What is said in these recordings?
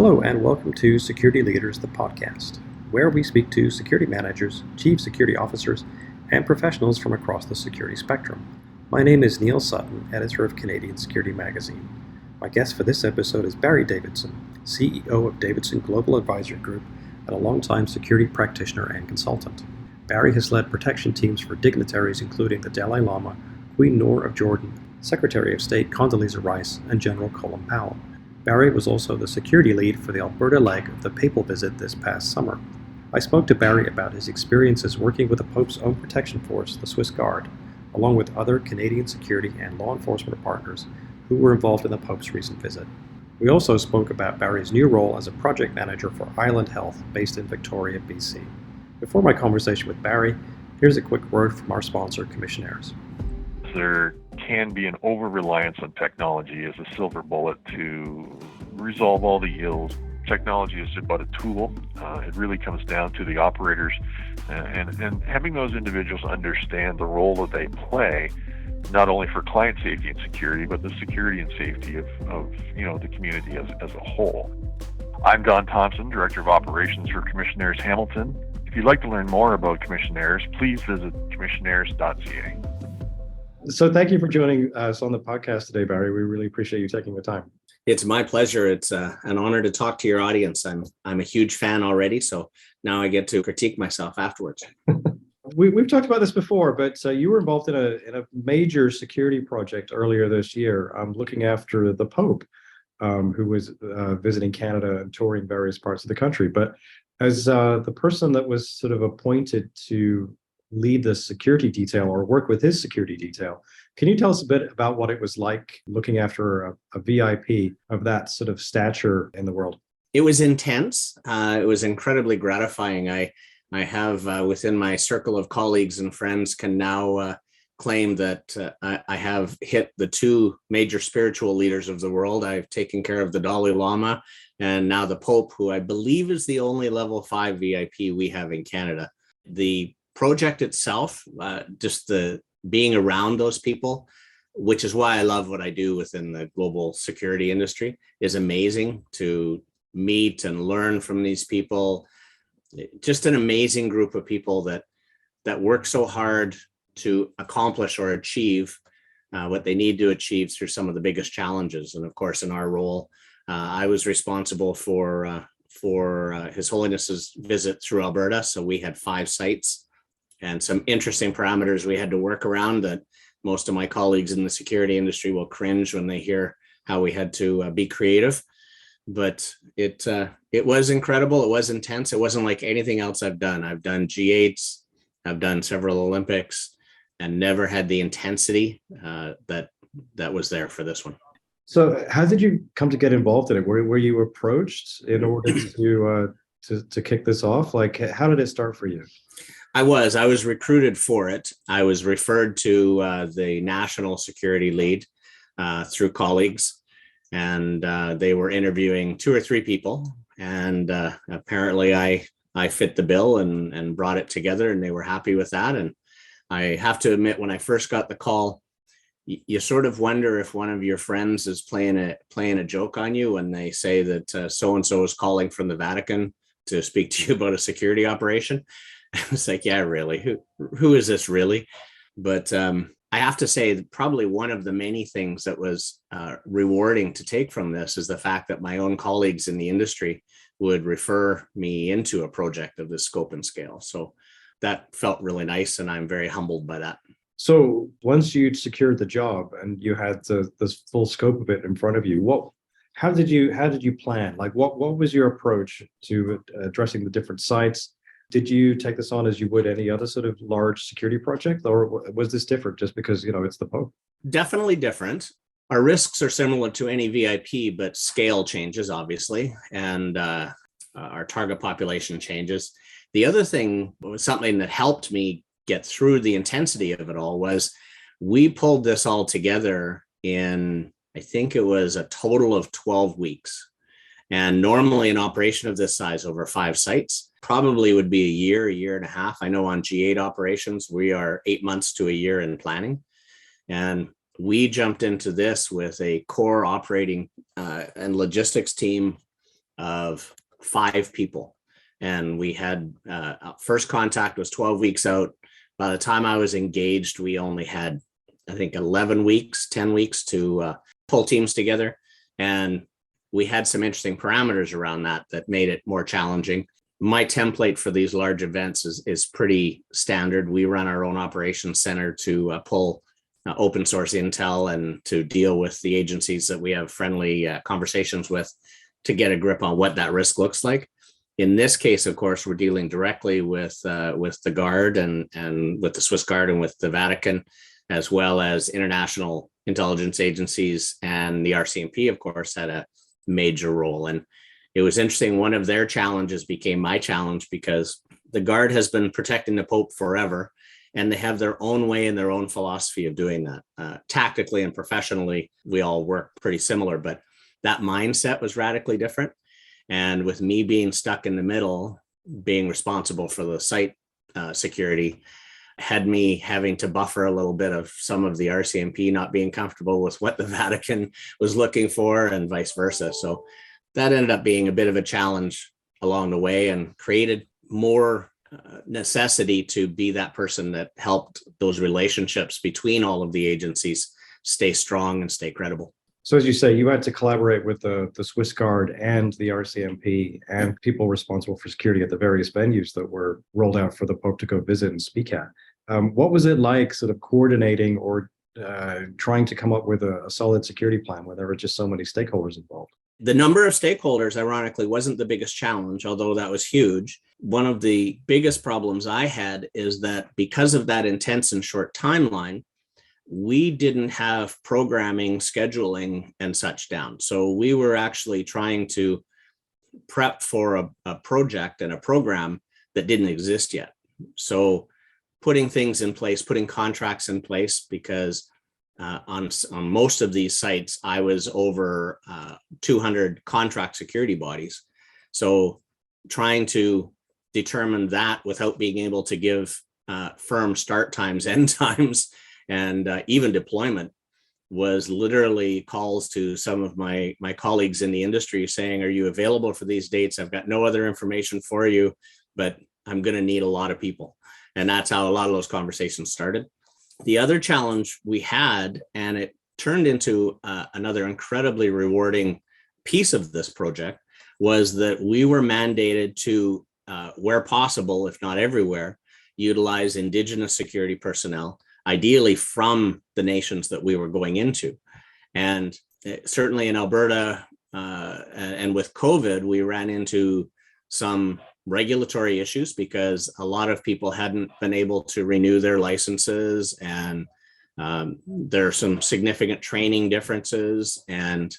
Hello and welcome to Security Leaders, the podcast, where we speak to security managers, chief security officers, and professionals from across the security spectrum. My name is Neil Sutton, editor of Canadian Security Magazine. My guest for this episode is Barry Davidson, CEO of Davidson Global Advisory Group and a longtime security practitioner and consultant. Barry has led protection teams for dignitaries including the Dalai Lama, Queen Noor of Jordan, Secretary of State Condoleezza Rice, and General Colin Powell. Barry was also the security lead for the Alberta leg of the Papal visit this past summer. I spoke to Barry about his experiences working with the Pope's own protection force, the Swiss Guard, along with other Canadian security and law enforcement partners who were involved in the Pope's recent visit. We also spoke about Barry's new role as a project manager for Island Health based in Victoria, BC. Before my conversation with Barry, here's a quick word from our sponsor, Commissionaires. There can be an over-reliance on technology as a silver bullet to resolve all the ills. Technology is about a tool. It really comes down to the operators and having those individuals understand the role that they play, not only for client safety and security, but the security and safety of the community as a whole. I'm Don Thompson, Director of Operations for Commissionaires Hamilton. If you'd like to learn more about Commissionaires, please visit commissionaires.ca. So thank you for joining us on the podcast today, Barry. We really appreciate you taking the time. It's my pleasure. It's an honor to talk to your audience. I'm a huge fan already, so now I get to critique myself afterwards. We've talked about this before, but you were involved in a major security project earlier this year, looking after the Pope, who was visiting Canada and touring various parts of the country. But as the person that was sort of appointed to lead the security detail or work with his security detail, can you tell us a bit about what it was like looking after a VIP of that sort of stature in the world? It was intense. It was incredibly gratifying. I have within my circle of colleagues and friends can now claim that I have hit the two major spiritual leaders of the world. I've taken care of the Dalai Lama and now the Pope, who I believe is the only level 5 VIP we have in Canada. The project itself, just the being around those people, which is why I love what I do within the global security industry, is amazing to meet and learn from these people. Just an amazing group of people that work so hard to accomplish or achieve what they need to achieve through some of the biggest challenges. And of course, in our role, I was responsible for His Holiness's visit through Alberta. So we had 5 sites and some interesting parameters we had to work around that most of my colleagues in the security industry will cringe when they hear how we had to be creative. But it was incredible. It was intense. It wasn't like anything else I've done. I've done G8s, I've done several Olympics, and never had the intensity that was there for this one. So how did you come to get involved in it? Were you approached in order to kick this off? Like, how did it start for you? I was recruited for it. I was referred to the national security lead through colleagues, and they were interviewing 2 or 3 people. And apparently I fit the bill and brought it together, and they were happy with that. And I have to admit, when I first got the call, you sort of wonder if one of your friends is playing a joke on you when they say that so-and-so is calling from the Vatican to speak to you about a security operation. I was like, yeah, really? Who is this really? But I have to say that probably one of the many things that was rewarding to take from this is the fact that my own colleagues in the industry would refer me into a project of this scope and scale. So that felt really nice, and I'm very humbled by that. So once you'd secured the job and you had this full scope of it in front of you, how did you plan? Like, what was your approach to addressing the different sites? Did you take this on as you would any other sort of large security project, or was this different just because, it's the Pope? Definitely different. Our risks are similar to any VIP, but scale changes, obviously, and our target population changes. The other thing was something that helped me get through the intensity of it all was we pulled this all together in, I think it was a total of 12 weeks. And normally an operation of this size over 5 sites probably would be a year and a half. I know on G8 operations, we are 8 months to a year in planning. And we jumped into this with a core operating and logistics team of 5 people. And we had first contact was 12 weeks out. By the time I was engaged, we only had, I think, 10 weeks to pull teams together. And we had some interesting parameters around that made it more challenging. My template for these large events is pretty standard. We run our own operations center to pull open source intel and to deal with the agencies that we have friendly conversations with to get a grip on what that risk looks like. In this case, of course, we're dealing directly with the Guard and with the Swiss Guard and with the Vatican, as well as international intelligence agencies, and the RCMP, of course, had a major role. And it was interesting. One of their challenges became my challenge because the Guard has been protecting the Pope forever, and they have their own way and their own philosophy of doing that. Tactically and professionally, we all work pretty similar, but that mindset was radically different. And with me being stuck in the middle, being responsible for the site security, had me having to buffer a little bit of some of the RCMP not being comfortable with what the Vatican was looking for and vice versa. So that ended up being a bit of a challenge along the way and created more necessity to be that person that helped those relationships between all of the agencies stay strong and stay credible. So as you say, you had to collaborate with the Swiss Guard and the RCMP and people responsible for security at the various venues that were rolled out for the Pope to go visit and speak at. What was it like sort of coordinating or trying to come up with a solid security plan where there were just so many stakeholders involved? The number of stakeholders, ironically, wasn't the biggest challenge, although that was huge. One of the biggest problems I had is that because of that intense and short timeline, we didn't have programming, scheduling, and such down. So we were actually trying to prep for a project and a program that didn't exist yet. So putting things in place, putting contracts in place, because on most of these sites, I was over 200 contract security bodies. So trying to determine that without being able to give firm start times, end times, and even deployment was literally calls to some of my colleagues in the industry saying, are you available for these dates? I've got no other information for you, but I'm going to need a lot of people. And that's how a lot of those conversations started. The other challenge we had, and it turned into another incredibly rewarding piece of this project, was that we were mandated to, where possible, if not everywhere, utilize Indigenous security personnel, ideally from the nations that we were going into. And certainly in Alberta and with COVID, we ran into some regulatory issues because a lot of people hadn't been able to renew their licenses, and there are some significant training differences. And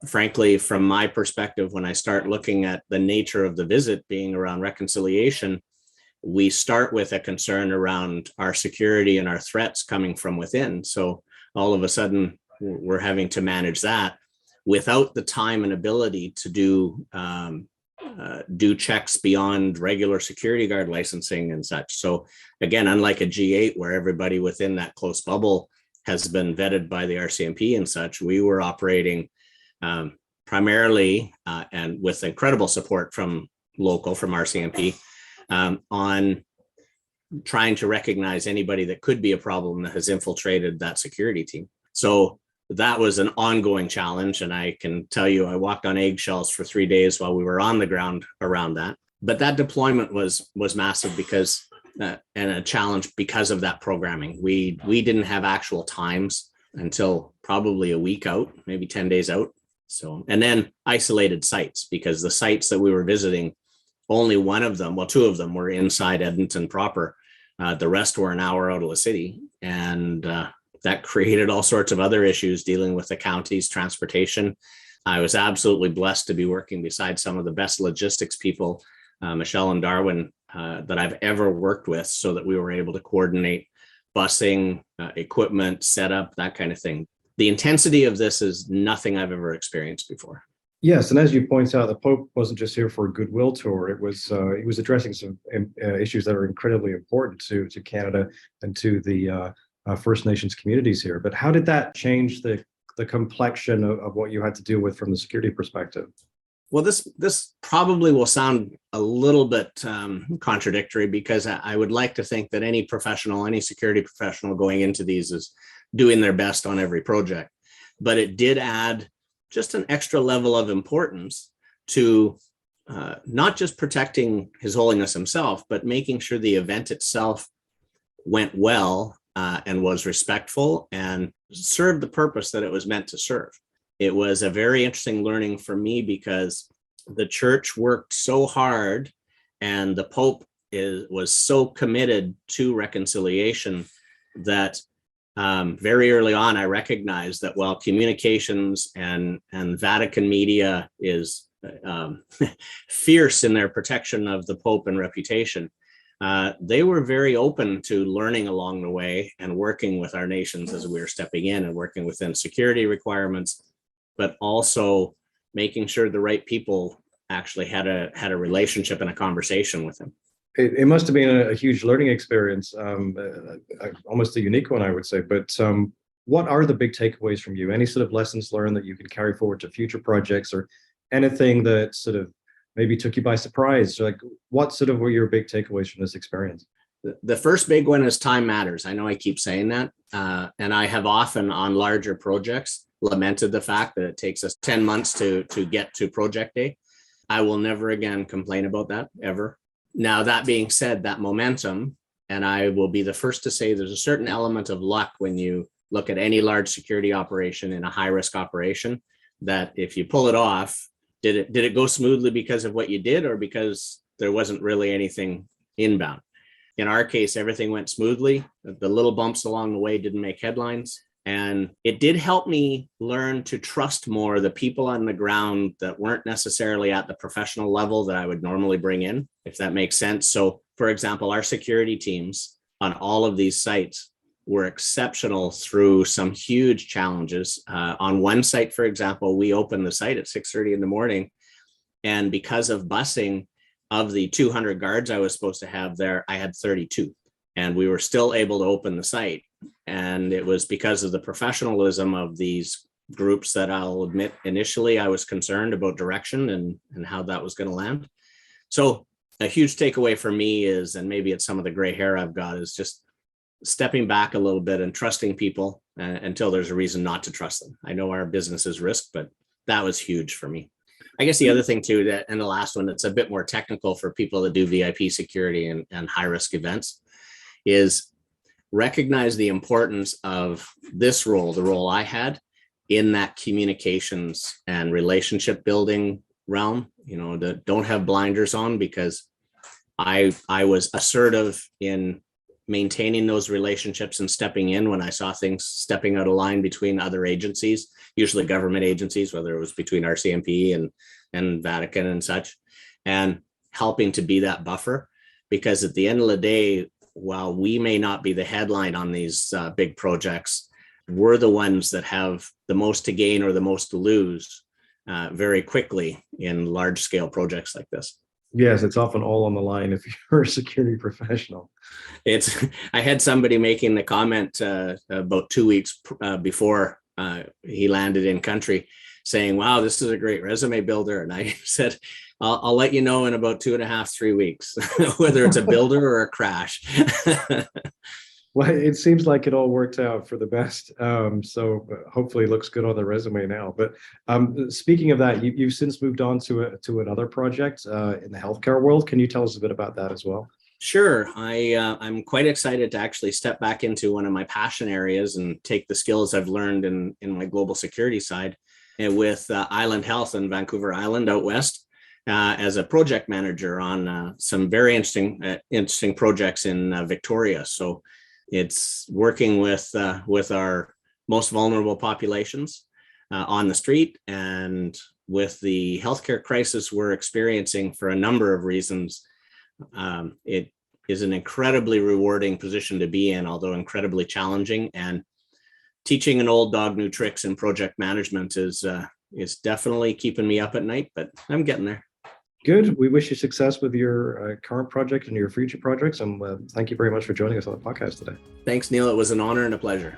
frankly, from my perspective, when I start looking at the nature of the visit being around reconciliation, we start with a concern around our security and our threats coming from within. So all of a sudden, we're having to manage that without the time and ability to do checks beyond regular security guard licensing and such. So again, unlike a G8 where everybody within that close bubble has been vetted by the RCMP and such, we were operating primarily and with incredible support from RCMP, on trying to recognize anybody that could be a problem that has infiltrated that security team. So that was an ongoing challenge. And I can tell you, I walked on eggshells for 3 days while we were on the ground around that. But that deployment was massive because, and a challenge because of that programming. We didn't have actual times until probably a week out, maybe 10 days out. So, and then isolated sites, because the sites that we were visiting, only one of them, well, 2 of them were inside Edmonton proper. The rest were an hour out of the city. And that created all sorts of other issues dealing with the county's transportation. I was absolutely blessed to be working beside some of the best logistics people, Michelle and Darwin, that I've ever worked with, so that we were able to coordinate busing, equipment, setup, that kind of thing. The intensity of this is nothing I've ever experienced before. Yes, and as you point out, the Pope wasn't just here for a goodwill tour. It was he was addressing some issues that are incredibly important to Canada and to the First Nations communities here. But how did that change the complexion of what you had to deal with from the security perspective? Well, this probably will sound a little bit contradictory, because I would like to think that any professional, any security professional going into these is doing their best on every project. But it did add just an extra level of importance to not just protecting His Holiness himself, but making sure the event itself went well and was respectful and served the purpose that it was meant to serve. It was a very interesting learning for me, because the church worked so hard and the Pope was so committed to reconciliation that very early on, I recognized that while communications and Vatican media is fierce in their protection of the Pope and reputation, they were very open to learning along the way and working with our nations as we were stepping in and working within security requirements, but also making sure the right people actually had a relationship and a conversation with him. It must have been a huge learning experience, almost a unique one, I would say. But what are the big takeaways from you? Any sort of lessons learned that you can carry forward to future projects, or anything that sort of maybe took you by surprise? Like, what sort of were your big takeaways from this experience? The first big one is time matters. I know I keep saying that, and I have often on larger projects lamented the fact that it takes us 10 months to get to project day. I will never again complain about that, ever. Now, that being said, that momentum, and I will be the first to say there's a certain element of luck when you look at any large security operation in a high risk operation, that if you pull it off, did it go smoothly because of what you did, or because there wasn't really anything inbound? In our case, everything went smoothly. The little bumps along the way didn't make headlines. And it did help me learn to trust more the people on the ground that weren't necessarily at the professional level that I would normally bring in, if that makes sense. So, for example, our security teams on all of these sites were exceptional through some huge challenges. On one site, for example, we opened the site at 6:30 in the morning. And because of busing, of the 200 guards I was supposed to have there, I had 32. And we were still able to open the site. And it was because of the professionalism of these groups that I'll admit initially I was concerned about direction and how that was going to land. So a huge takeaway for me is, and maybe it's some of the gray hair I've got, is just stepping back a little bit and trusting people until there's a reason not to trust them. I know our business is risk, but that was huge for me. I guess the other thing too, and the last one that's a bit more technical for people that do VIP security and high risk events, is recognize the importance of this role, the role I had in that communications and relationship building realm. Don't have blinders on, because I was assertive in maintaining those relationships and stepping in when I saw things stepping out of line between other agencies, usually government agencies, whether it was between RCMP and Vatican and such, and helping to be that buffer. Because at the end of the day, while we may not be the headline on these big projects, we're the ones that have the most to gain or the most to lose very quickly in large scale projects like this. Yes, it's often all on the line if you're a security professional. I had somebody making the comment about 2 weeks before he landed in country, saying, "Wow, this is a great resume builder." And I said, I'll let you know in about 2.5, 3 weeks, whether it's a builder or a crash. Well, it seems like it all worked out for the best. So hopefully it looks good on the resume now. But speaking of that, you've since moved on to another project in the healthcare world. Can you tell us a bit about that as well? Sure. I'm quite excited to actually step back into one of my passion areas and take the skills I've learned in my global security side with Island Health in Vancouver Island out west. As a project manager on some very interesting projects in Victoria. So it's working with our most vulnerable populations on the street, and with the healthcare crisis we're experiencing for a number of reasons. It is an incredibly rewarding position to be in, although incredibly challenging. And teaching an old dog new tricks in project management is definitely keeping me up at night, but I'm getting there. Good. We wish you success with your current project and your future projects. And thank you very much for joining us on the podcast today. Thanks, Neil. It was an honor and a pleasure.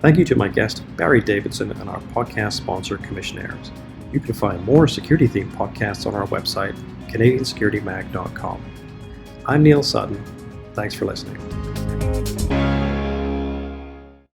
Thank you to my guest, Barry Davidson, and our podcast sponsor, Commissionaires. You can find more security-themed podcasts on our website, CanadianSecurityMag.com. I'm Neil Sutton. Thanks for listening.